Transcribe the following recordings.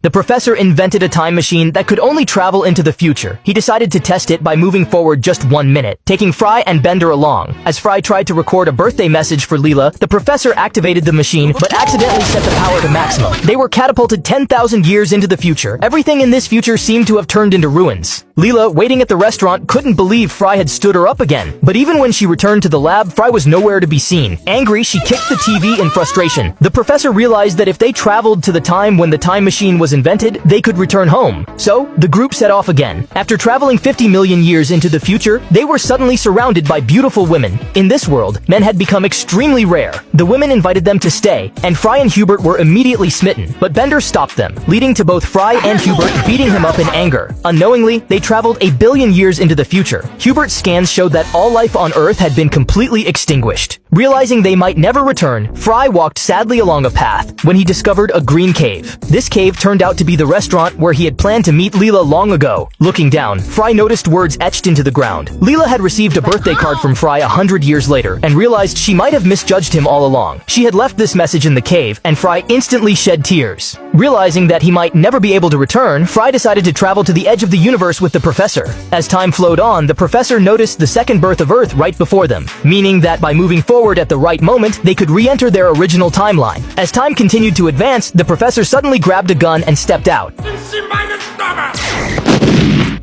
The professor invented a time machine that could only travel into the future. He decided to test it by moving forward just 1 minute, taking Fry and Bender along. As Fry tried to record a birthday message for Leela, the professor activated the machine but accidentally set the power to maximum. They were catapulted 10,000 years into the future. Everything in this future seemed to have turned into ruins. Leela, waiting at the restaurant, couldn't believe Fry had stood her up again. But even when she returned to the lab, Fry was nowhere to be seen. Angry, she kicked the TV in frustration. The professor realized that if they traveled to the time when the time machine was invented, they could return home. So, the group set off again. After traveling 50 million years into the future, they were suddenly surrounded by beautiful women. In this world, men had become extremely rare. The women invited them to stay, and Fry and Hubert were immediately smitten. But Bender stopped them, leading to both Fry and Hubert beating him up in anger. Unknowingly, they traveled a billion years into the future. Hubert's scans showed that all life on Earth had been completely extinguished. Realizing they might never return, Fry walked sadly along a path when he discovered a green cave. This cave turned out to be the restaurant where he had planned to meet Leela long ago. Looking down, Fry noticed words etched into the ground. Leela had received a birthday card from Fry 100 years later and realized she might have misjudged him all along. She had left this message in the cave, and Fry instantly shed tears. Realizing that he might never be able to return, Fry decided to travel to the edge of the universe with the professor. As time flowed on, the professor noticed the second birth of Earth right before them, meaning that by moving forward at the right moment, they could re-enter their original timeline. As time continued to advance, the professor suddenly grabbed a gun and stepped out.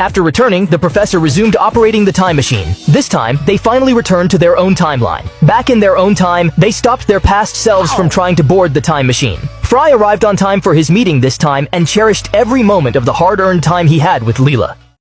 After returning, the professor resumed operating the time machine. This time, they finally returned to their own timeline. Back in their own time, they stopped their past selves from trying to board the time machine. Fry arrived on time for his meeting this time and cherished every moment of the hard-earned time he had with Leela.